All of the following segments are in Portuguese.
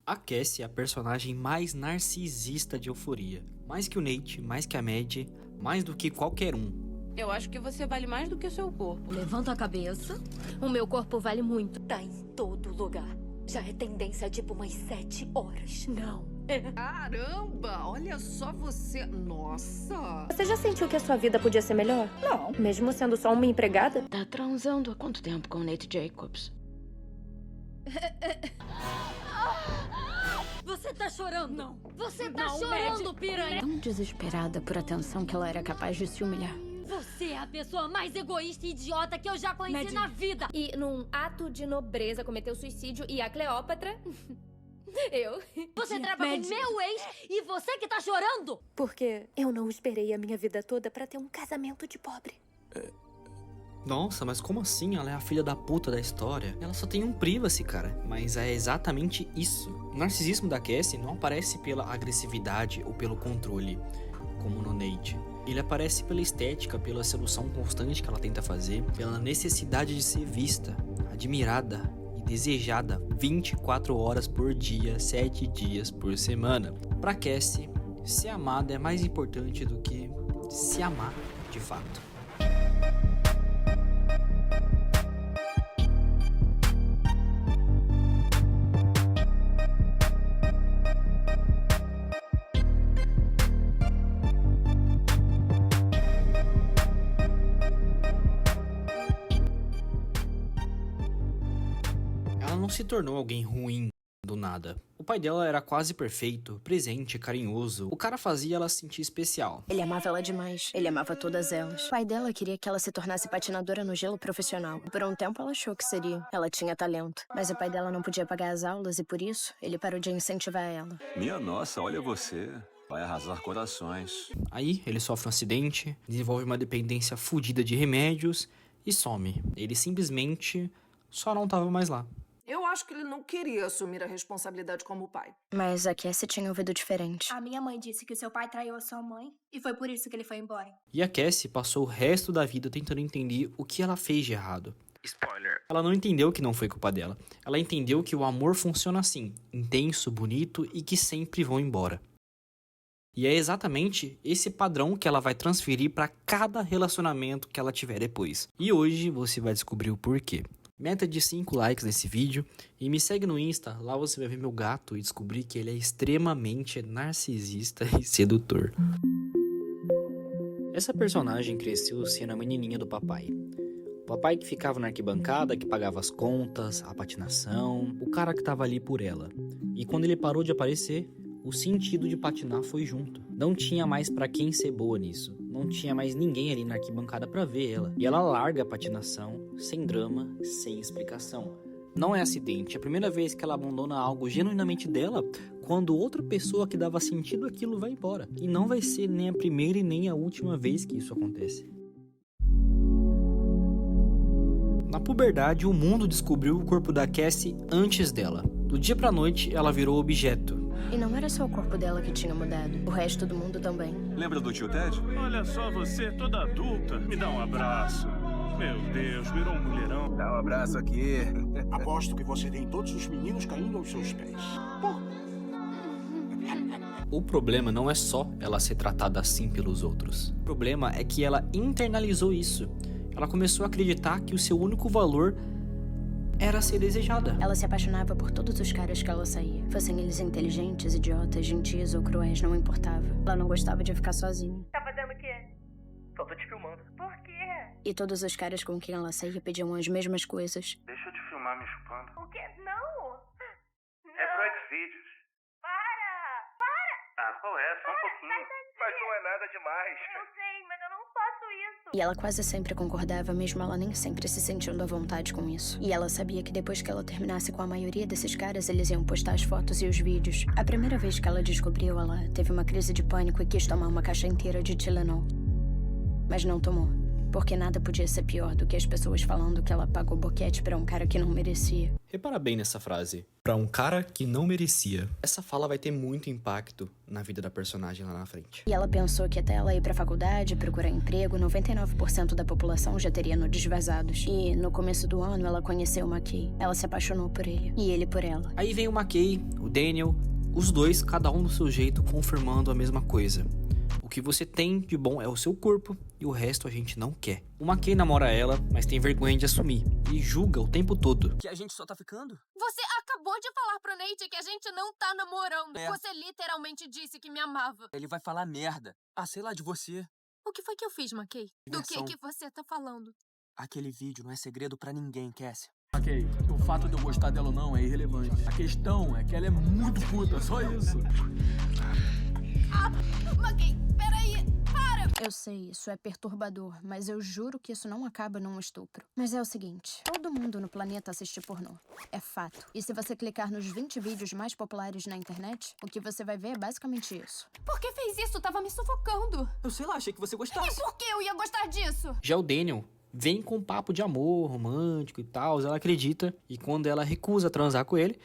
A Cassie é a personagem mais narcisista de Euphoria. Mais que o Nate, mais que a Mad, mais do que qualquer um. Eu acho que você vale mais do que o seu corpo. Levanta a cabeça. O meu corpo vale muito. Tá em todo lugar. Já é tendência há tipo umas 7 horas. Não. Caramba, olha só você. Nossa. Você já sentiu que a sua vida podia ser melhor? Não. Mesmo sendo só uma empregada? Tá transando há quanto tempo com o Nate Jacobs? Você tá chorando? Não. Você tá Não, chorando, Mad. piranha. Tão desesperada por atenção que ela era capaz de se humilhar. Você é a pessoa mais egoísta e idiota que eu já conheci Mad. na vida. E num ato de nobreza cometeu suicídio e a Cleópatra... eu... Você trava com Mad. meu ex e você que tá chorando. Porque eu não esperei a minha vida toda pra ter um casamento de pobre. Nossa, mas como assim? Ela é a filha da puta da história. Ela só tem um privacy, cara. Mas é exatamente isso. O narcisismo da Cassie não aparece pela agressividade ou pelo controle, como no Nate. Ele aparece pela estética, pela sedução constante que ela tenta fazer, pela necessidade de ser vista, admirada e desejada 24 horas por dia, 7 dias por semana. Pra Cassie, ser amada é mais importante do que se amar de fato. Ela não se tornou alguém ruim do nada. O pai dela era quase perfeito, presente, carinhoso. O cara fazia ela se sentir especial. Ele amava ela demais. Ele amava todas elas. O pai dela queria que ela se tornasse patinadora no gelo profissional. Por um tempo ela achou que seria. Ela tinha talento. Mas o pai dela não podia pagar as aulas e por isso ele parou de incentivar ela. Minha nossa, olha você. Vai arrasar corações. Aí ele sofre um acidente, desenvolve uma dependência fodida de remédios e some. Ele simplesmente só não tava mais lá. Eu acho que ele não queria assumir a responsabilidade como pai. Mas a Cassie tinha ouvido diferente. A minha mãe disse que o seu pai traiu a sua mãe e foi por isso que ele foi embora. E a Cassie passou o resto da vida tentando entender o que ela fez de errado. Spoiler. Ela não entendeu que não foi culpa dela. Ela entendeu que o amor funciona assim, intenso, bonito e que sempre vão embora. E é exatamente esse padrão que ela vai transferir para cada relacionamento que ela tiver depois. E hoje você vai descobrir o porquê. Meta de 5 likes nesse vídeo e me segue no Insta, lá você vai ver meu gato e descobrir que ele é extremamente narcisista e sedutor. Essa personagem cresceu sendo a menininha do papai. O papai que ficava na arquibancada, que pagava as contas, a patinação, o cara que tava ali por ela. E quando ele parou de aparecer, o sentido de patinar foi junto. Não tinha mais pra quem ser boa nisso. Não tinha mais ninguém ali na arquibancada pra ver ela. E ela larga a patinação, sem drama, sem explicação. Não é acidente, é a primeira vez que ela abandona algo genuinamente dela quando outra pessoa que dava sentido àquilo vai embora. E não vai ser nem a primeira e nem a última vez que isso acontece. Na puberdade, o mundo descobriu o corpo da Cassie antes dela. Do dia pra noite, ela virou objeto. E não era só o corpo dela que tinha mudado. O resto do mundo também. Lembra do tio Ted? Olha só você, toda adulta. Me dá um abraço. Meu Deus, virou um mulherão. Dá um abraço aqui. Aposto que você tem todos os meninos caindo aos seus pés. O problema não é só ela ser tratada assim pelos outros. O problema é que ela internalizou isso. Ela começou a acreditar que o seu único valor era ser desejada. Ela se apaixonava por todos os caras que ela saía. Fossem eles inteligentes, idiotas, gentis ou cruéis, não importava. Ela não gostava de ficar sozinha. Tá fazendo o quê? Só tô te filmando. Por quê? E todos os caras com quem ela saía pediam as mesmas coisas. Deixa eu te filmar me chupando. O quê? Não! É pro Xvideos. Ah, qual é? Só um pouquinho. Mas não é nada demais. Eu sei, mas eu não faço isso. E ela quase sempre concordava, mesmo ela nem sempre se sentindo à vontade com isso. E ela sabia que depois que ela terminasse com a maioria desses caras, eles iam postar as fotos e os vídeos. A primeira vez que ela descobriu, ela teve uma crise de pânico e quis tomar uma caixa inteira de Tylenol. Mas não tomou. Porque nada podia ser pior do que as pessoas falando que ela pagou boquete pra um cara que não merecia. Repara bem nessa frase. pra um cara que não merecia. Essa fala vai ter muito impacto na vida da personagem lá na frente. E ela pensou que até ela ir pra faculdade, procurar emprego, 99% da população já teria nudes vazados. E no começo do ano ela conheceu o McKay. Ela se apaixonou por ele. E ele por ela. Aí vem o McKay, o Daniel, os dois, cada um do seu jeito, confirmando a mesma coisa. O que você tem de bom é o seu corpo e o resto a gente não quer. O McKay namora ela, mas tem vergonha de assumir. E julga o tempo todo. Que a gente só tá ficando? Você acabou de falar pro Nate que a gente não tá namorando. Você literalmente disse que me amava. Ele vai falar merda. Ah, sei lá de você. O que foi que eu fiz, McKay? Do que você tá falando? Aquele vídeo não é segredo pra ninguém, Cassie. Ok, o fato de eu gostar dela ou não é irrelevante. A questão é que ela é muito puta, só isso. McKay, peraí, para! Eu sei, isso é perturbador, mas eu juro que isso não acaba num estupro. Mas é o seguinte, todo mundo no planeta assiste pornô. É fato. E se você clicar nos 20 vídeos mais populares na internet, o que você vai ver é basicamente isso. Por que fez isso? Tava me sufocando. Eu sei lá, achei que você gostasse. E por que eu ia gostar disso? Já o Daniel vem com um papo de amor romântico e tal, ela acredita. E quando ela recusa transar com ele,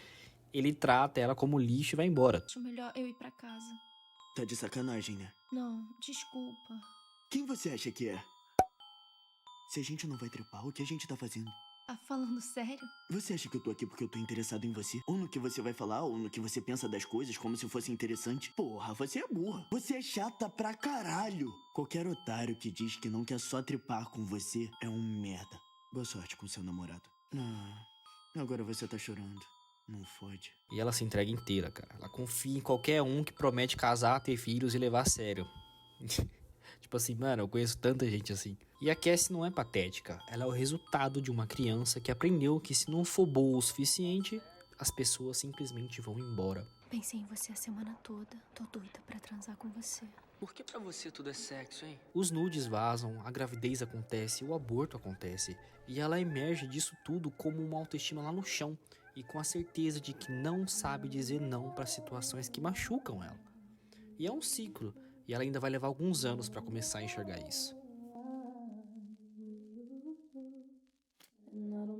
ele trata ela como lixo e vai embora. Acho melhor eu ir pra casa. Tá de sacanagem, né? Não, desculpa. Quem você acha que é? Se a gente não vai trepar, o que a gente tá fazendo? Ah, falando sério? Você acha que eu tô aqui porque eu tô interessado em você? Ou no que você vai falar, ou no que você pensa das coisas, como se fosse interessante? Porra, você é burra. Você é chata pra caralho. Qualquer otário que diz que não quer só trepar com você é um merda. Boa sorte com seu namorado. Agora você tá chorando. Não fode. E ela se entrega inteira, cara. Ela confia em qualquer um que promete casar, ter filhos e levar a sério. Tipo assim, mano, eu conheço tanta gente assim. E a Cassie não é patética. Ela é o resultado de uma criança que aprendeu que se não for boa o suficiente, as pessoas simplesmente vão embora. Pensei em você a semana toda. Tô doida pra transar com você. Por que pra você tudo é sexo, hein? Os nudes vazam, a gravidez acontece, o aborto acontece. E ela emerge disso tudo como uma autoestima lá no chão. E com a certeza de que não sabe dizer não para situações que machucam ela. E é um ciclo, e ela ainda vai levar alguns anos para começar a enxergar isso.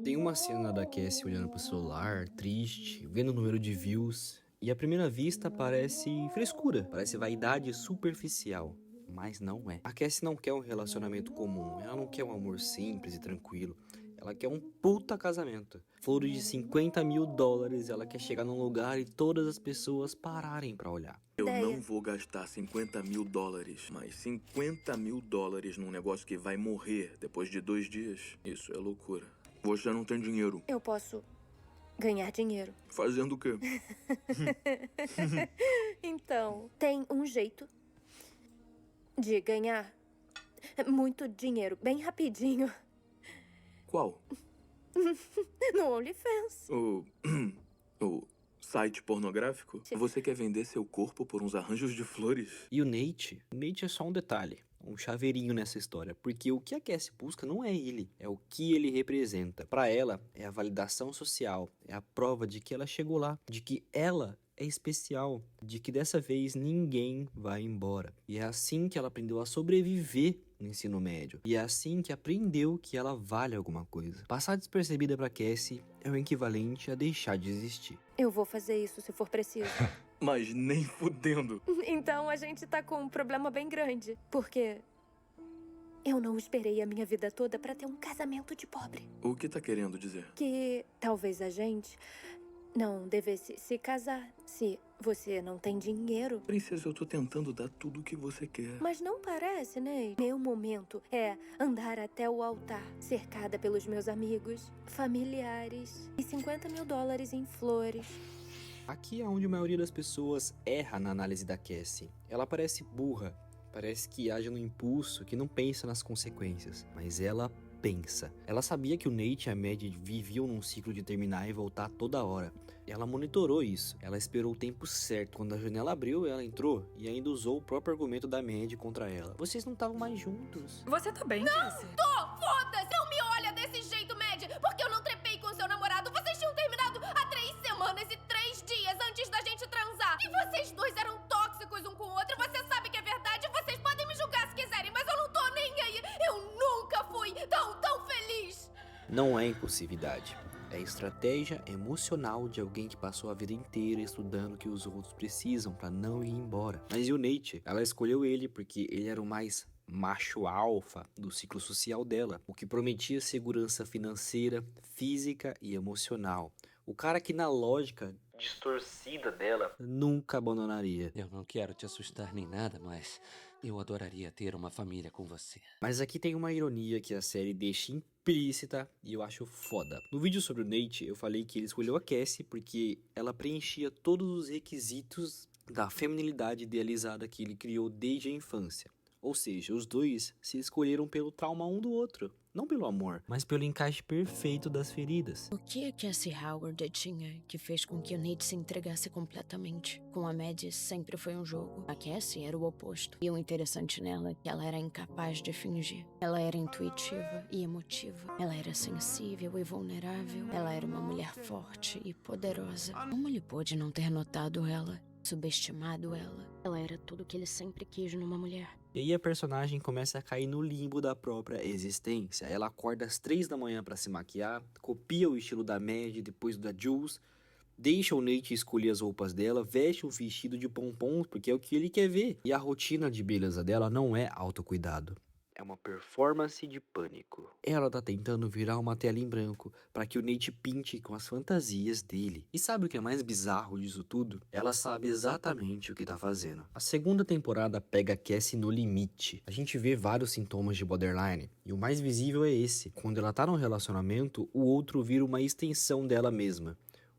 Tem uma cena da Cassie olhando pro celular, triste, vendo o número de views, e à primeira vista parece frescura, parece vaidade superficial, mas não é. A Cassie não quer um relacionamento comum, ela não quer um amor simples e tranquilo. Ela quer um puta casamento. Flores de $50 mil. Ela quer chegar num lugar e todas as pessoas pararem pra olhar. Eu não vou gastar $50 mil, mas $50 mil num negócio que vai morrer depois de 2 dias. Isso é loucura. Você não tem dinheiro. Eu posso ganhar dinheiro. Fazendo o quê? Então, tem um jeito de ganhar muito dinheiro bem rapidinho. Qual? No OnlyFans. O site pornográfico? Você quer vender seu corpo por uns arranjos de flores? E o Nate é só um detalhe, um chaveirinho nessa história, porque o que a Cassie busca não é ele, é o que ele representa. Pra ela, é a validação social, é a prova de que ela chegou lá, de que ela é especial, de que dessa vez ninguém vai embora. E é assim que ela aprendeu a sobreviver no ensino médio. E é assim que aprendeu que ela vale alguma coisa. Passar despercebida pra Cassie é o equivalente a deixar de existir. Eu vou fazer isso se for preciso. Mas nem fudendo. Então a gente tá com um problema bem grande. Porque eu não esperei a minha vida toda pra ter um casamento de pobre. O que tá querendo dizer? Que talvez a gente não devesse se casar se você não tem dinheiro. Princesa, eu tô tentando dar tudo o que você quer. Mas não parece, né? Meu momento é andar até o altar, cercada pelos meus amigos, familiares e $50 mil em flores. Aqui é onde a maioria das pessoas erra na análise da Cassie. Ela parece burra, parece que age no impulso, que não pensa nas consequências. Mas ela pensa. Ela sabia que o Nate e a Maddie viviam num ciclo de terminar e voltar toda hora. Ela monitorou isso. Ela esperou o tempo certo. Quando a janela abriu, ela entrou e ainda usou o próprio argumento da Maddie contra ela. Vocês não estavam mais juntos. Você tá bem, Cassie? Não, tô! Foda-se! Não me olha desse jeito, Maddie! Porque eu não trepei com seu namorado. Vocês tinham terminado há 3 semanas e 3 dias antes da gente transar. E vocês dois eram tóxicos um com o outro. Você sabe que é verdade. Vocês podem me julgar se quiserem, mas eu não tô nem aí. Eu nunca fui tão feliz. Não é impulsividade. É a estratégia emocional de alguém que passou a vida inteira estudando o que os outros precisam pra não ir embora. Mas e o Nate? Ela escolheu ele porque ele era o mais macho alfa do ciclo social dela, o que prometia segurança financeira, física e emocional. O cara que na lógica distorcida dela nunca abandonaria. Eu não quero te assustar nem nada, mas eu adoraria ter uma família com você. Mas aqui tem uma ironia que a série deixa implícita e eu acho foda. No vídeo sobre o Nate, eu falei que ele escolheu a Cassie porque ela preenchia todos os requisitos da feminilidade idealizada que ele criou desde a infância. Ou seja, os dois se escolheram pelo trauma um do outro. Não pelo amor, mas pelo encaixe perfeito das feridas. O que a Cassie Howard tinha que fez com que o Nate se entregasse completamente? Com a Maddie sempre foi um jogo. A Cassie era o oposto. E o interessante nela é que ela era incapaz de fingir. Ela era intuitiva e emotiva. Ela era sensível e vulnerável. Ela era uma mulher forte e poderosa. Como ele pôde não ter notado ela? Subestimado ela? Ela era tudo que ele sempre quis numa mulher. E aí a personagem começa a cair no limbo da própria existência. Ela acorda às 3 da manhã pra se maquiar, copia o estilo da Maddie depois do da Jules, deixa o Nate escolher as roupas dela, veste um vestido de pompons porque é o que ele quer ver. E a rotina de beleza dela não é autocuidado. É uma performance de pânico. Ela tá tentando virar uma tela em branco para que o Nate pinte com as fantasias dele. E sabe o que é mais bizarro disso tudo? Ela sabe exatamente o que tá fazendo. A segunda temporada pega a Cassie no limite. A gente vê vários sintomas de borderline. E o mais visível é esse. Quando ela tá num relacionamento, o outro vira uma extensão dela mesma.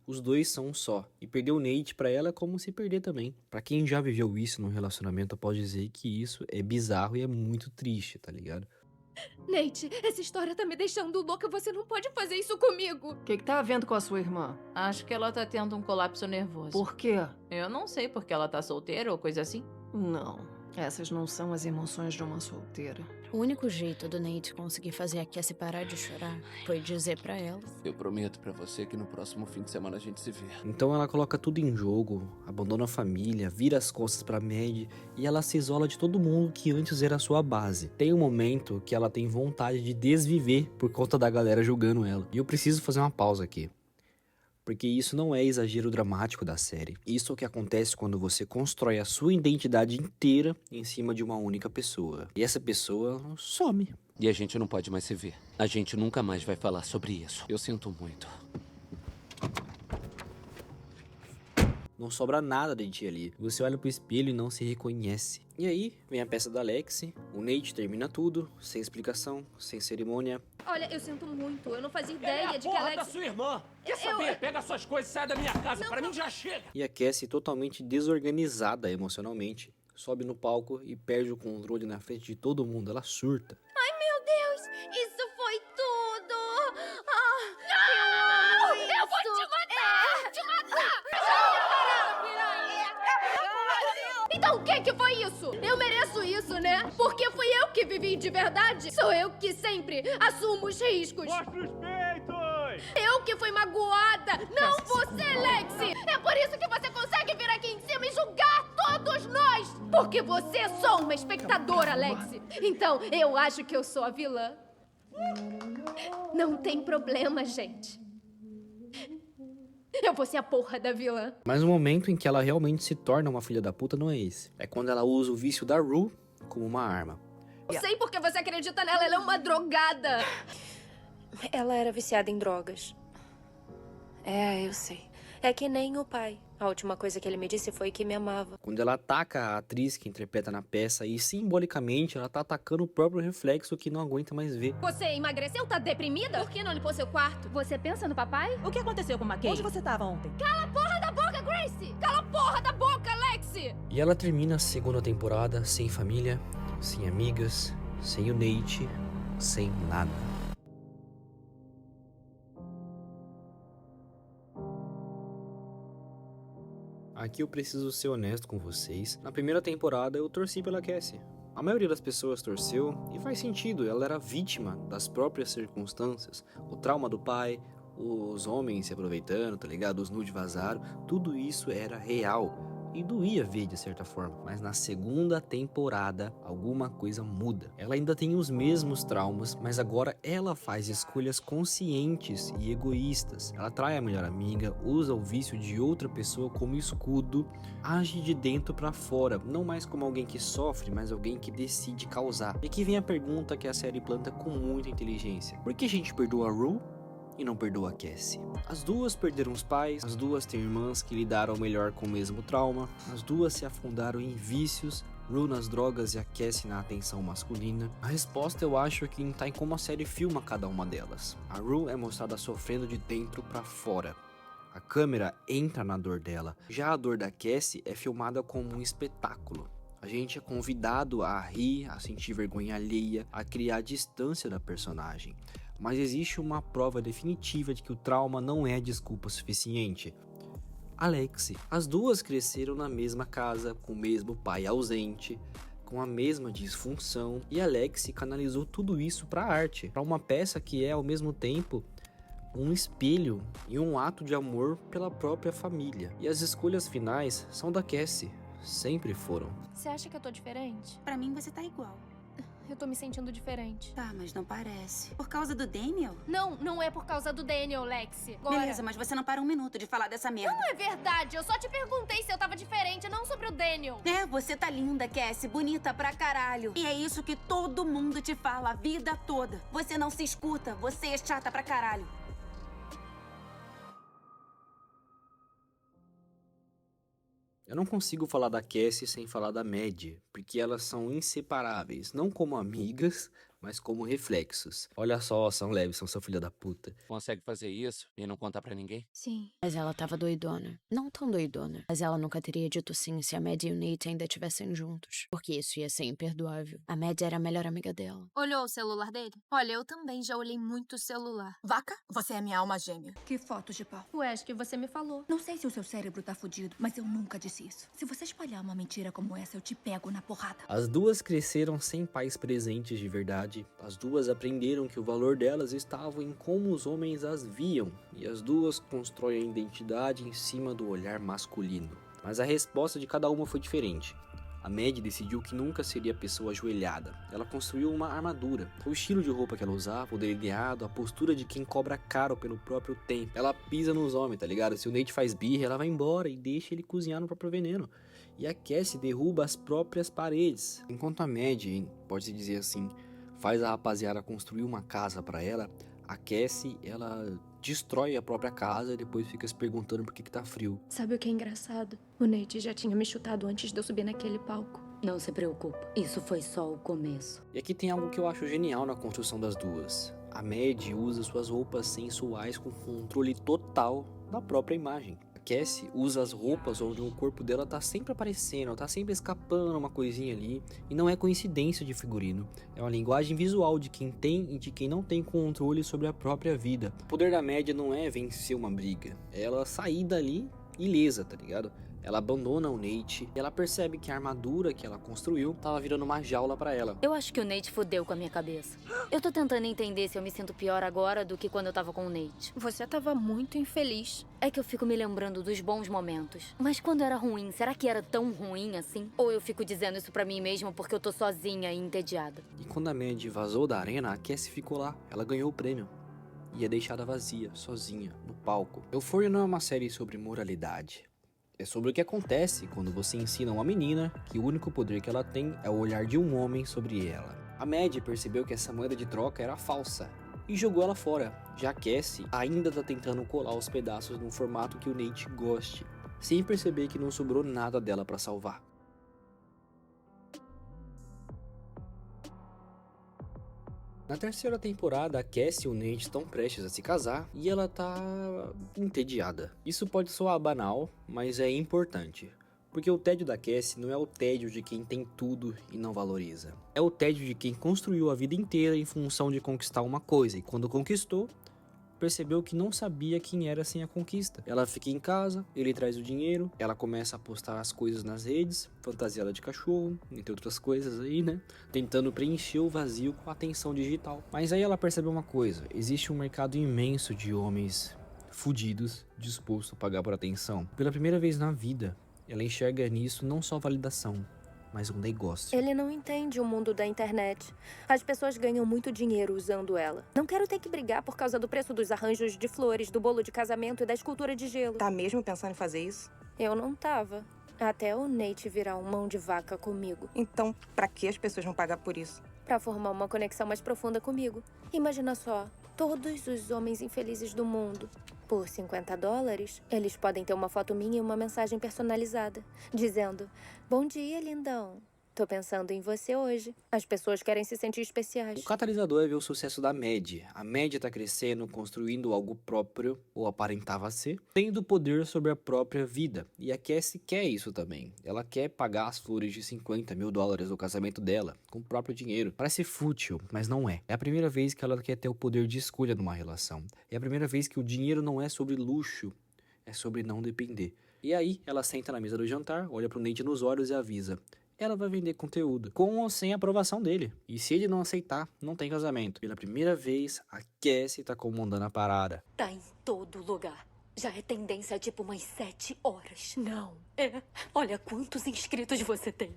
Os dois são um só. E perder o Nate pra ela é como se perder também. Pra quem já viveu isso num relacionamento, pode dizer que isso é bizarro e é muito triste, tá ligado? Nate, essa história tá me deixando louca. Você não pode fazer isso comigo. O que tá havendo com a sua irmã? Acho que ela tá tendo um colapso nervoso. Por quê? Eu não sei, porque ela tá solteira ou coisa assim. Não, essas não são as emoções de uma solteira. O único jeito do Nate conseguir fazer a Cassie parar de chorar foi dizer pra ela: Eu prometo pra você que no próximo fim de semana a gente se vê. Então ela coloca tudo em jogo, abandona a família, vira as costas pra Maddie e ela se isola de todo mundo que antes era sua base. Tem um momento que ela tem vontade de desviver por conta da galera julgando ela. E eu preciso fazer uma pausa aqui. Porque isso não é exagero dramático da série. Isso é o que acontece quando você constrói a sua identidade inteira em cima de uma única pessoa. E essa pessoa some. E a gente não pode mais se ver. A gente nunca mais vai falar sobre isso. Eu sinto muito. Não sobra nada de ti ali. Você olha pro espelho e não se reconhece. E aí, vem a peça da Lexi. O Nate termina tudo, sem explicação, sem cerimônia. Olha, eu sinto muito. Eu não fazia ideia de que porra Alex... da sua irmã! Quer saber? Pega suas coisas e sai da minha casa. Pra mim já chega! E a Cassie, totalmente desorganizada emocionalmente, sobe no palco e perde o controle na frente de todo mundo. Ela surta. Ai, meu Deus! Isso foi tudo! Ah, não! Eu vou te matar! Te matar! Então o que foi isso? Eu mereço isso, né? Porque fui eu que vivi de verdade. Sou eu que sempre assumo os riscos. Mostra os peitos! Eu que fui magoada, não você, Lexi! É por isso que você consegue vir aqui em cima e julgar todos nós! Porque você é só uma espectadora, Lexi! Então, eu acho que eu sou a vilã. Não tem problema, gente. Eu vou ser a porra da vilã. Mas o momento em que ela realmente se torna uma filha da puta não é esse. É quando ela usa o vício da Rue como uma arma. Eu sei porque você acredita nela, ela é uma drogada. Ela era viciada em drogas. É, eu sei. É que nem o pai. A última coisa que ele me disse foi que me amava. Quando ela ataca a atriz que interpreta na peça e simbolicamente ela tá atacando o próprio reflexo que não aguenta mais ver. Você emagreceu? Tá deprimida? Por que não limpou seu quarto? Você pensa no papai? O que aconteceu com a McKay? Onde você tava ontem? Cala a porra da boca, Gracie! Cala a porra da boca, Lexi! E ela termina a segunda temporada sem família, sem amigas, sem o Nate, sem nada. Aqui eu preciso ser honesto com vocês. Na primeira temporada eu torci pela Cassie. A maioria das pessoas torceu e faz sentido, ela era vítima das próprias circunstâncias. O trauma do pai, os homens se aproveitando, tá ligado? Os nude vazaram, tudo isso era real. e doía ver de certa forma. Mas na segunda temporada, alguma coisa muda. Ela ainda tem os mesmos traumas, mas agora ela faz escolhas conscientes e egoístas. Ela trai a melhor amiga, usa o vício de outra pessoa como escudo, age de dentro pra fora, não mais como alguém que sofre, mas alguém que decide causar. E aqui vem a pergunta que a série planta com muita inteligência. Por que a gente perdoa a Rue e não perdoa a Cassie? As duas perderam os pais, as duas têm irmãs que lidaram melhor com o mesmo trauma, as duas se afundaram em vícios, Rue nas drogas e a Cassie na atenção masculina. A resposta eu acho que está em como a série filma cada uma delas. A Rue é mostrada sofrendo de dentro pra fora. A câmera entra na dor dela. Já a dor da Cassie é filmada como um espetáculo. A gente é convidado a rir, a sentir vergonha alheia, a criar distância da personagem. Mas existe uma prova definitiva de que o trauma não é desculpa suficiente. Alexi. As duas cresceram na mesma casa, com o mesmo pai ausente, com a mesma disfunção, e Alexi canalizou tudo isso para a arte, para uma peça que é ao mesmo tempo um espelho e um ato de amor pela própria família. E as escolhas finais são da Cassie, sempre foram. Você acha que eu tô diferente? Pra mim, você tá igual. Eu tô me sentindo diferente. Tá, mas não parece. Por causa do Daniel? Não, não é por causa do Daniel, Lexi. Agora... Beleza, mas você não para um minuto de falar dessa merda. Não é verdade, eu só te perguntei se eu tava diferente, não sobre o Daniel. É, você tá linda, Cassie, bonita pra caralho. E é isso que todo mundo te fala a vida toda. Você não se escuta, você é chata pra caralho. Eu não consigo falar da Cassie sem falar da Maddie, porque elas são inseparáveis, não como amigas, mas como reflexos. Olha só, Sam Levinson, seu filho da puta. Consegue fazer isso e não contar pra ninguém? Sim. Mas ela tava doidona. Não tão doidona. Mas ela nunca teria dito sim se a Maddie e o Nate ainda estivessem juntos. Porque isso ia ser imperdoável. A Maddie era a melhor amiga dela. Olhou o celular dele? Olha, eu também já olhei muito o celular. Vaca, você é minha alma gêmea. Que fotos de pau. Ué, acho que você me falou. Não sei se o seu cérebro tá fudido, mas eu nunca disse isso. Se você espalhar uma mentira como essa, eu te pego na porrada. As duas cresceram sem pais presentes de verdade. As duas aprenderam que o valor delas estava em como os homens as viam. E as duas constroem a identidade em cima do olhar masculino. Mas a resposta de cada uma foi diferente. A Maddie decidiu que nunca seria pessoa ajoelhada. Ela construiu uma armadura. O estilo de roupa que ela usava, o delineado, a postura de quem cobra caro pelo próprio tempo. Ela pisa nos homens, tá ligado? Se o Nate faz birra, ela vai embora e deixa ele cozinhar no próprio veneno. E a Cassie derruba as próprias paredes. Enquanto a Maddie, pode-se dizer assim, faz a rapaziada construir uma casa pra ela, a Cassie, ela destrói a própria casa e depois fica se perguntando por que tá frio. Sabe o que é engraçado? O Nate já tinha me chutado antes de eu subir naquele palco. Não se preocupe, isso foi só o começo. E aqui tem algo que eu acho genial na construção das duas. A Maddie usa suas roupas sensuais com controle total da própria imagem. Cassie usa as roupas onde o corpo dela tá sempre aparecendo, tá sempre escapando uma coisinha ali, e não é coincidência de figurino, é uma linguagem visual de quem tem e de quem não tem controle sobre a própria vida. O poder da Maddie não é vencer uma briga, é ela sair dali ilesa, tá ligado? Ela abandona o Nate e ela percebe que a armadura que ela construiu tava virando uma jaula pra ela. Eu acho que o Nate fudeu com a minha cabeça. Eu tô tentando entender se eu me sinto pior agora do que quando eu tava com o Nate. Você tava muito infeliz. É que eu fico me lembrando dos bons momentos. Mas quando era ruim, será que era tão ruim assim? Ou eu fico dizendo isso pra mim mesma porque eu tô sozinha e entediada? E quando a Maddie vazou da arena, a Cassie ficou lá. Ela ganhou o prêmio. E é deixada vazia, sozinha, no palco. Euphoria não é uma série sobre moralidade. É sobre o que acontece quando você ensina uma menina que o único poder que ela tem é o olhar de um homem sobre ela. A Maddie percebeu que essa moeda de troca era falsa e jogou ela fora. Já a Cassie ainda tá tentando colar os pedaços num formato que o Nate goste, sem perceber que não sobrou nada dela pra salvar. Na terceira temporada, a Cassie e o Nate estão prestes a se casar e ela tá entediada. Isso pode soar banal, mas é importante. Porque o tédio da Cassie não é o tédio de quem tem tudo e não valoriza. É o tédio de quem construiu a vida inteira em função de conquistar uma coisa e quando conquistou, percebeu que não sabia quem era sem a conquista. Ela fica em casa, ele traz o dinheiro, ela começa a postar as coisas nas redes, fantasiada de cachorro, entre outras coisas aí, né? Tentando preencher o vazio com a atenção digital. Mas aí ela percebeu uma coisa, existe um mercado imenso de homens fudidos dispostos a pagar por atenção. Pela primeira vez na vida, Ela enxerga nisso não só validação, mas um negócio. Ele não entende o mundo da internet. As pessoas ganham muito dinheiro usando ela. Não quero ter que brigar por causa do preço dos arranjos de flores, do bolo de casamento e da escultura de gelo. Tá mesmo pensando em fazer isso? Eu não tava. Até o Nate virar um mão de vaca comigo. Então, pra que as pessoas vão pagar por isso? Pra formar uma conexão mais profunda comigo. Imagina só, todos os homens infelizes do mundo. Por $50, eles podem ter uma foto minha e uma mensagem personalizada, dizendo: "Bom dia, lindão. Tô pensando em você hoje." As pessoas querem se sentir especiais. O catalisador é ver o sucesso da Maddie. A Maddie tá crescendo, construindo algo próprio, ou aparentava ser, tendo poder sobre a própria vida. E a Cassie quer isso também. Ela quer pagar as flores de $50 mil do casamento dela, com o próprio dinheiro. Parece fútil, mas não é. É a primeira vez que ela quer ter o poder de escolha numa relação. É a primeira vez que o dinheiro não é sobre luxo, é sobre não depender. E aí, ela senta na mesa do jantar, olha pro Nate nos olhos e avisa: ela vai vender conteúdo, com ou sem aprovação dele. E se ele não aceitar, não tem casamento. Pela primeira vez, a Cassie tá comandando a parada. Tá em todo lugar. Já é tendência há tipo umas 7 horas. Não. É. Olha quantos inscritos você tem.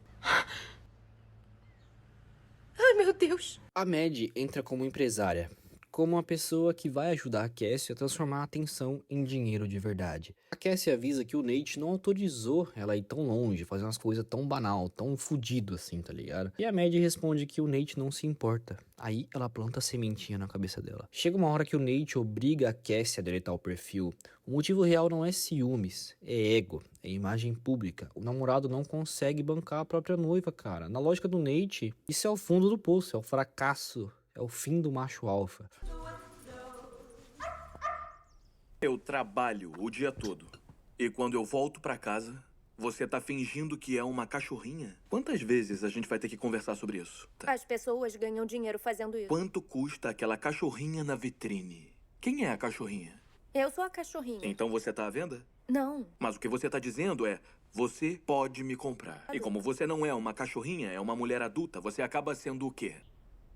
Ai, meu Deus. A Maddie entra como empresária, como uma pessoa que vai ajudar a Cassie a transformar a atenção em dinheiro de verdade. A Cassie avisa que o Nate não autorizou ela ir tão longe, fazer umas coisas tão banal, tão fudido assim, tá ligado? E a Maddie responde que o Nate não se importa. Aí ela planta a sementinha na cabeça dela. Chega uma hora que o Nate obriga a Cassie a deletar o perfil. O motivo real não é ciúmes, é ego, é imagem pública. O namorado não consegue bancar a própria noiva, cara. Na lógica do Nate, isso é o fundo do poço, é o fracasso. É o fim do macho alfa. Eu trabalho o dia todo. E quando eu volto pra casa, você tá fingindo que é uma cachorrinha? Quantas vezes a gente vai ter que conversar sobre isso? As pessoas ganham dinheiro fazendo isso. Quanto custa aquela cachorrinha na vitrine? Quem é a cachorrinha? Eu sou a cachorrinha. Então você tá à venda? Não. Mas o que você tá dizendo é: você pode me comprar. E como você não é uma cachorrinha, é uma mulher adulta, você acaba sendo o quê?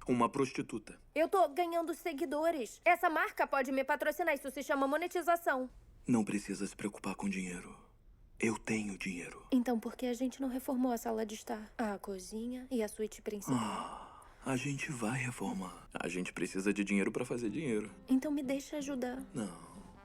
Uma prostituta. Eu tô ganhando seguidores. Essa marca pode me patrocinar. Isso se chama monetização. Não precisa se preocupar com dinheiro. Eu tenho dinheiro. Então por que a gente não reformou a sala de estar? A cozinha e a suíte principal? A gente vai reformar. A gente precisa de dinheiro pra fazer dinheiro. Então me deixa ajudar. Não.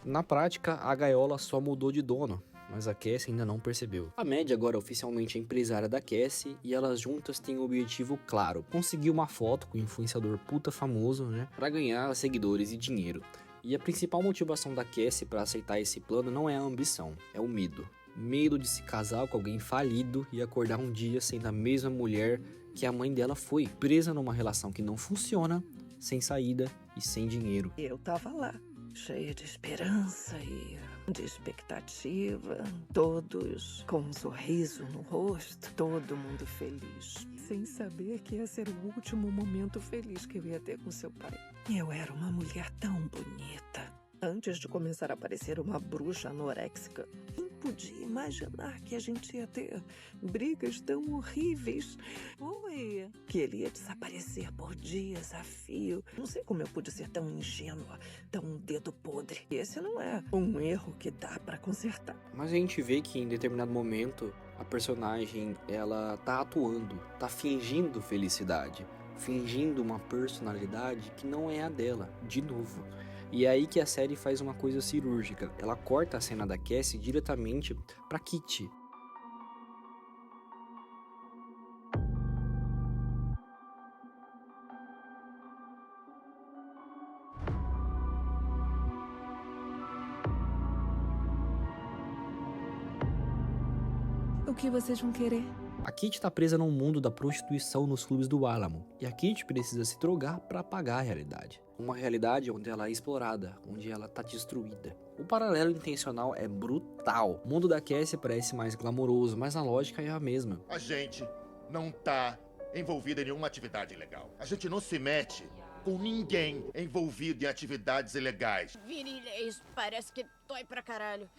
Na prática, a gaiola só mudou de dono, mas a Cassie ainda não percebeu. A Maddie agora é oficialmente a empresária da Cassie e elas juntas têm um objetivo claro: conseguir uma foto com um influenciador puta famoso, né, pra ganhar seguidores e dinheiro. E a principal motivação da Cassie pra aceitar esse plano não é a ambição, é o medo. Medo de se casar com alguém falido e acordar um dia sendo a mesma mulher que a mãe dela foi, presa numa relação que não funciona, sem saída e sem dinheiro. Eu tava lá, cheia de esperança e de expectativa, todos com um sorriso no rosto, todo mundo feliz, sem saber que ia ser o último momento feliz que eu ia ter com seu pai. Eu era uma mulher tão bonita. Antes de começar a parecer uma bruxa anoréxica, quem podia imaginar que a gente ia ter brigas tão horríveis? Oi! Que ele ia desaparecer por dias a fio. Não sei como eu pude ser tão ingênua, tão dedo podre. Esse não é um erro que dá pra consertar. Mas a gente vê que em determinado momento a personagem, ela tá atuando, tá fingindo felicidade, fingindo uma personalidade que não é a dela, de novo. E é aí que a série faz uma coisa cirúrgica. Ela corta a cena da Cassie diretamente pra Kitty. O que vocês vão querer? A Kitty tá presa num mundo da prostituição nos clubes do Alamo. E a Kitty precisa se drogar pra apagar a realidade. Uma realidade onde ela é explorada, onde ela tá destruída. O paralelo intencional é brutal. O mundo da Cassie parece mais glamouroso, mas a lógica é a mesma. A gente não tá envolvido em nenhuma atividade ilegal. A gente não se mete com ninguém envolvido em atividades ilegais. Virilhas, parece que Dói pra caralho.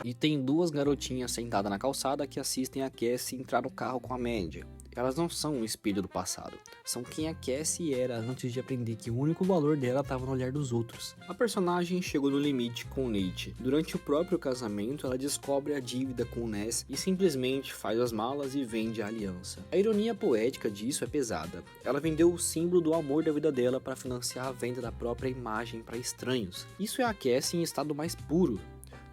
E tem duas garotinhas sentadas na calçada que assistem a Cassie entrar no carro com a Mandy. Elas não são um espelho do passado, são quem a Cassie era antes de aprender que o único valor dela estava no olhar dos outros. A personagem chegou no limite com o Nate. Durante o próprio casamento, ela descobre a dívida com o Ness e simplesmente faz as malas e vende a aliança. A ironia poética disso é pesada. Ela vendeu o símbolo do amor da vida dela para financiar a venda da própria imagem para estranhos. Isso é a Cassie em estado mais puro,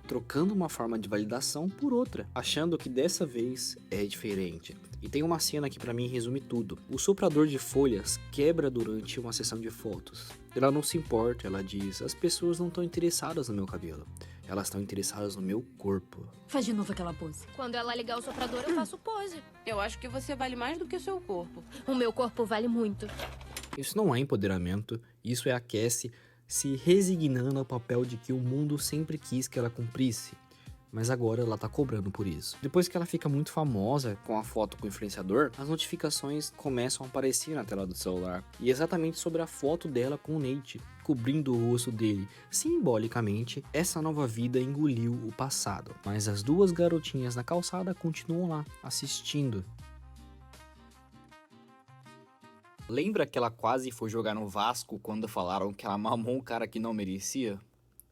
trocando uma forma de validação por outra, achando que dessa vez é diferente. E tem uma cena que pra mim resume tudo. O soprador de folhas quebra durante uma sessão de fotos. Ela não se importa, ela diz: as pessoas não estão interessadas no meu cabelo, elas estão interessadas no meu corpo. Faz de novo aquela pose. Quando ela ligar o soprador, eu faço pose. Eu acho que você vale mais do que o seu corpo. O meu corpo vale muito. Isso não é empoderamento, isso é a Cassie se resignando ao papel de que o mundo sempre quis que ela cumprisse. Mas agora ela tá cobrando por isso. Depois que ela fica muito famosa com a foto com o influenciador, as notificações começam a aparecer na tela do celular. E exatamente sobre a foto dela com o Nate, cobrindo o rosto dele. Simbolicamente, essa nova vida engoliu o passado. Mas as duas garotinhas na calçada continuam lá, assistindo. Lembra que ela quase foi jogar no Vasco quando falaram que ela mamou um cara que não merecia?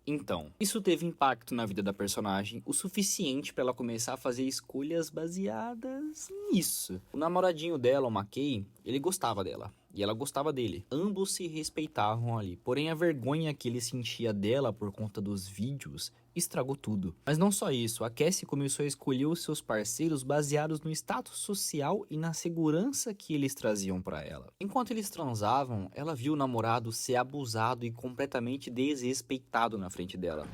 Então, isso teve impacto na vida da personagem o suficiente para ela começar a fazer escolhas baseadas nisso. O namoradinho dela, o McKay, ele gostava dela e ela gostava dele. Ambos se respeitavam ali, porém a vergonha que ele sentia dela por conta dos vídeos estragou tudo. Mas não só isso, a Cassie começou a escolher os seus parceiros baseados no status social e na segurança que eles traziam para ela. Enquanto eles transavam, ela viu o namorado ser abusado e completamente desrespeitado na frente dela.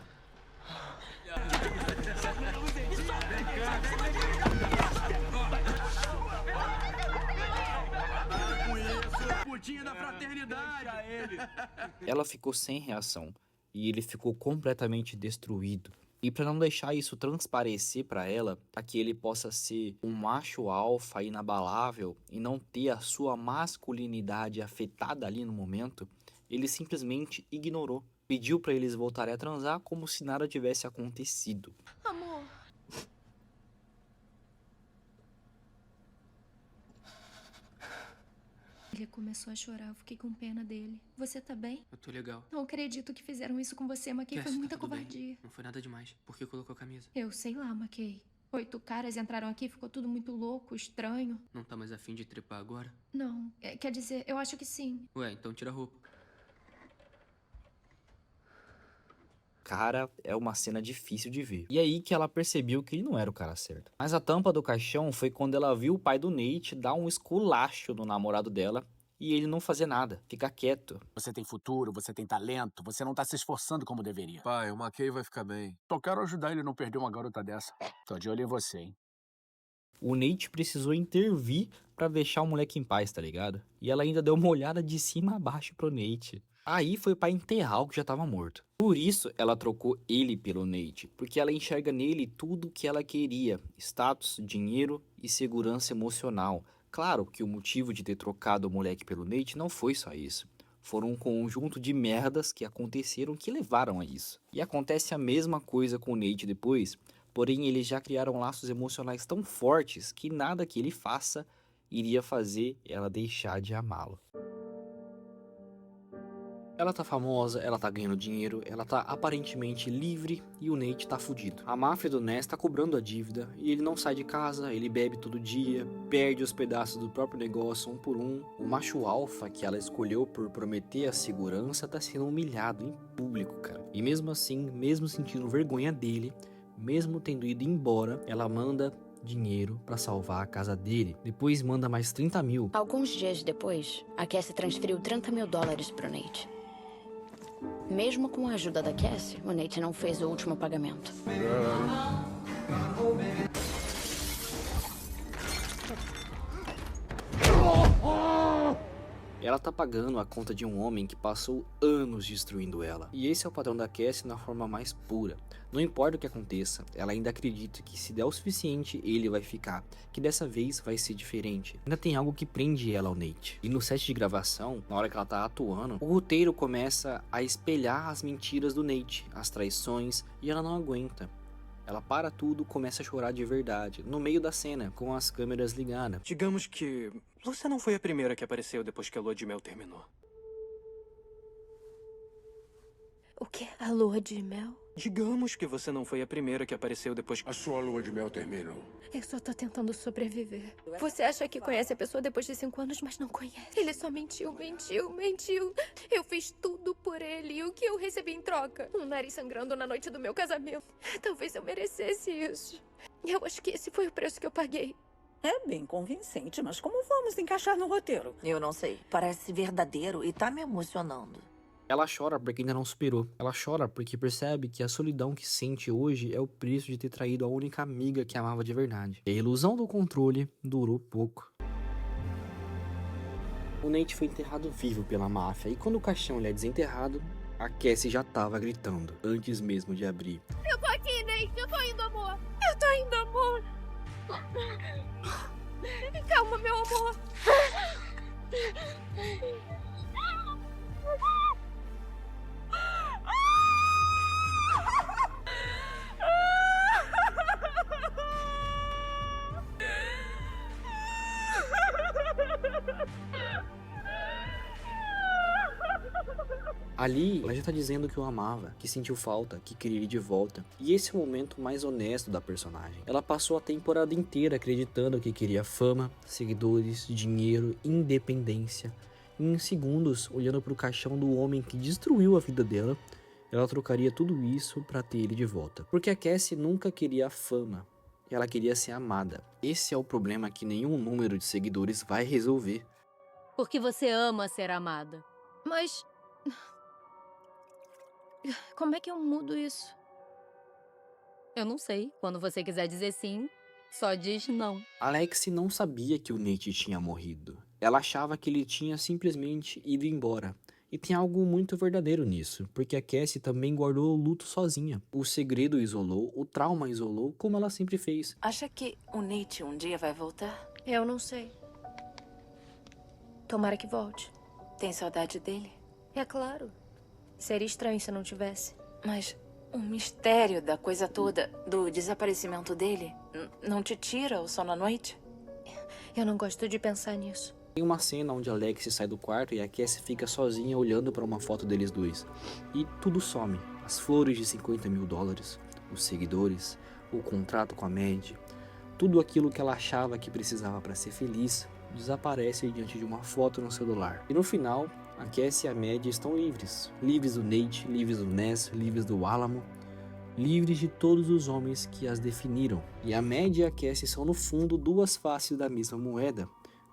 Da fraternidade a ele. Ela ficou sem reação e ele ficou completamente destruído. E para não deixar isso transparecer para ela, para que ele possa ser um macho alfa inabalável e não ter a sua masculinidade afetada ali no momento, ele simplesmente ignorou. Pediu para eles voltarem a transar como se nada tivesse acontecido. Amor. Ele começou a chorar, eu fiquei com pena dele. Você tá bem? Eu tô legal. Não acredito que fizeram isso com você, McKay. Foi muita covardia. Não foi nada demais. Por que colocou a camisa? Eu sei lá, McKay. 8 caras entraram aqui, ficou tudo muito louco, estranho. Não tá mais afim de trepar agora? Não, quer dizer, eu acho que sim. Ué, então tira a roupa. Cara, é uma cena difícil de ver. E aí que ela percebeu que ele não era o cara certo. Mas a tampa do caixão foi quando ela viu o pai do Nate dar um esculacho no namorado dela e ele não fazer nada, ficar quieto. Você tem futuro, você tem talento, você não tá se esforçando como deveria. Pai, o McKay vai ficar bem. Só quero ajudar ele a não perder uma garota dessa. Tô de olho em você, hein? O Nate precisou intervir pra deixar o moleque em paz, tá ligado? E ela ainda deu uma olhada de cima a baixo pro Nate. Aí foi pra enterrar o que já tava morto. Por isso, ela trocou ele pelo Nate, porque ela enxerga nele tudo o que ela queria: status, dinheiro e segurança emocional. Claro que o motivo de ter trocado o moleque pelo Nate não foi só isso. Foram um conjunto de merdas que aconteceram que levaram a isso. E acontece a mesma coisa com o Nate depois, porém eles já criaram laços emocionais tão fortes que nada que ele faça iria fazer ela deixar de amá-lo. Ela tá famosa, ela tá ganhando dinheiro, ela tá aparentemente livre e o Nate tá fudido. A máfia do Ness tá cobrando a dívida e ele não sai de casa, ele bebe todo dia, perde os pedaços do próprio negócio um por um. O macho alfa que ela escolheu por prometer a segurança tá sendo humilhado em público, cara. E mesmo assim, mesmo sentindo vergonha dele, mesmo tendo ido embora, ela manda dinheiro pra salvar a casa dele. Depois manda mais 30 mil. Alguns dias depois, a Cassie transferiu $30 mil pro Nate. Mesmo com a ajuda da Cassie, o Nate não fez o último pagamento. Ela tá pagando a conta de um homem que passou anos destruindo ela. E esse é o padrão da Cassie na forma mais pura. Não importa o que aconteça, ela ainda acredita que se der o suficiente, ele vai ficar. Que dessa vez vai ser diferente. Ainda tem algo que prende ela ao Nate. E no set de gravação, na hora que ela tá atuando, o roteiro começa a espelhar as mentiras do Nate, as traições, e ela não aguenta. Ela para tudo, começa a chorar de verdade, no meio da cena, com as câmeras ligadas. Digamos que você não foi a primeira que apareceu depois que a lua de mel terminou. O quê? A lua de mel? Digamos que você não foi a primeira que apareceu depois que... A sua lua de mel terminou. Eu só tô tentando sobreviver. Você acha que conhece a pessoa depois de 5 anos, mas não conhece. Ele só mentiu. Eu fiz tudo por ele. E o que eu recebi em troca? Um nariz sangrando na noite do meu casamento. Talvez eu merecesse isso. Eu acho que esse foi o preço que eu paguei. É bem convincente, mas como vamos encaixar no roteiro? Eu não sei. Parece verdadeiro e tá me emocionando. Ela chora porque ainda não superou. Ela chora porque percebe que a solidão que sente hoje é o preço de ter traído a única amiga que amava de verdade. E a ilusão do controle durou pouco. O Nate foi enterrado vivo pela máfia e quando o caixão lhe é desenterrado, a Cassie já tava gritando, antes mesmo de abrir. Eu tô aqui, Nate. Eu tô indo, amor. Eu tô indo, amor. Calma, meu amor. Ali, ela já tá dizendo que o amava, que sentiu falta, que queria ele de volta. E esse é o momento mais honesto da personagem. Ela passou a temporada inteira acreditando que queria fama, seguidores, dinheiro, independência. E em segundos, olhando pro caixão do homem que destruiu a vida dela, ela trocaria tudo isso pra ter ele de volta. Porque a Cassie nunca queria fama. Ela queria ser amada. Esse é o problema que nenhum número de seguidores vai resolver. Porque você ama ser amada. Mas... como é que eu mudo isso? Eu não sei. Quando você quiser dizer sim, só diz não. Alex não sabia que o Nate tinha morrido. Ela achava que ele tinha simplesmente ido embora. E tem algo muito verdadeiro nisso, porque a Cassie também guardou o luto sozinha. O segredo isolou, o trauma isolou, como ela sempre fez. Acha que o Nate um dia vai voltar? Eu não sei. Tomara que volte. Tem saudade dele? É claro. Seria estranho se não tivesse. Mas o mistério da coisa toda, do desaparecimento dele, não te tira o sono à noite? Eu não gosto de pensar nisso. Tem uma cena onde Alex sai do quarto e a Cassie fica sozinha olhando para uma foto deles dois. E tudo some. As flores de $50 mil, os seguidores, o contrato com a Mad, tudo aquilo que ela achava que precisava para ser feliz, desaparece diante de uma foto no celular. E no final, a Cassie e a Mad estão livres. Livres do Nate, livres do Ness, livres do Alamo, livres de todos os homens que as definiram. E a Mad e a Cassie são no fundo duas faces da mesma moeda.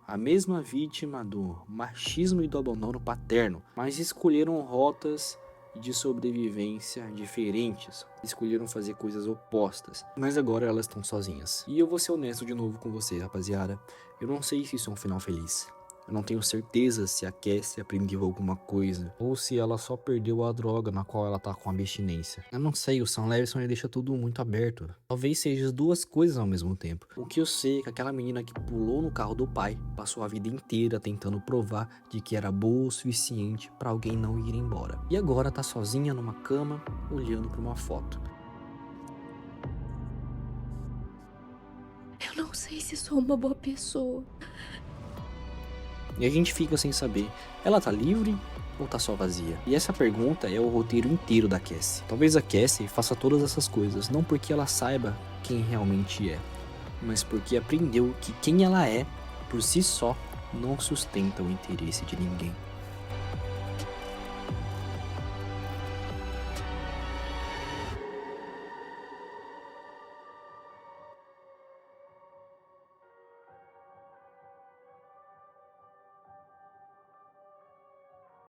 A mesma vítima do machismo e do abandono paterno, mas escolheram rotas de sobrevivência diferentes, escolheram fazer coisas opostas, mas agora elas estão sozinhas. E eu vou ser honesto de novo com vocês, rapaziada, eu não sei se isso é um final feliz. Eu não tenho certeza se a Cassie aprendeu alguma coisa, ou se ela só perdeu a droga na qual ela tá com abstinência. Eu não sei, o Sam Levinson ele deixa tudo muito aberto. Talvez seja as duas coisas ao mesmo tempo. O que eu sei é que aquela menina que pulou no carro do pai, passou a vida inteira tentando provar de que era boa o suficiente pra alguém não ir embora. E agora tá sozinha numa cama, olhando pra uma foto. Eu não sei se sou uma boa pessoa. E a gente fica sem saber, ela tá livre ou tá só vazia? E essa pergunta é o roteiro inteiro da Cassie. Talvez a Cassie faça todas essas coisas, não porque ela saiba quem realmente é, mas porque aprendeu que quem ela é, por si só, não sustenta o interesse de ninguém.